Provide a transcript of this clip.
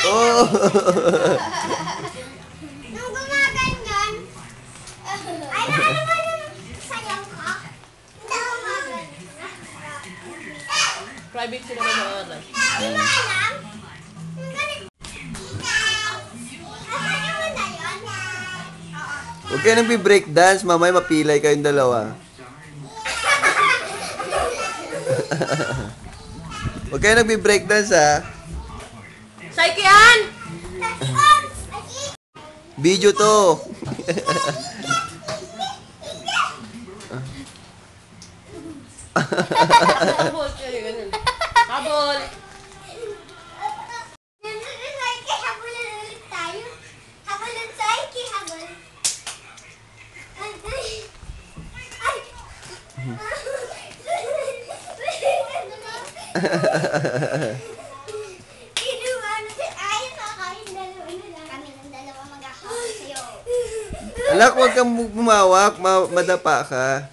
Oh! Nung gumaganyan, ay nakalabas sayaw ka. Hindi ako gumaganyan. Private sila mag-aaral. Di ba alam? Asan yung na yun? Huwag kayo nagbi-breakdance, mamay mapilay kayong dalawa. Huwag kayo nagbi-breakdance, ha? Saikian! Video to. Habol kayo, ganun. Habol! Habulan ulit tayo. Habulan Saiki, habul. Ay, ay. Ay. Kinuha na si Ayos kakain dalawa na lang. Kami ng dalawa magkakain sa'yo. Alak, huwag kang bumawak, madapa ka.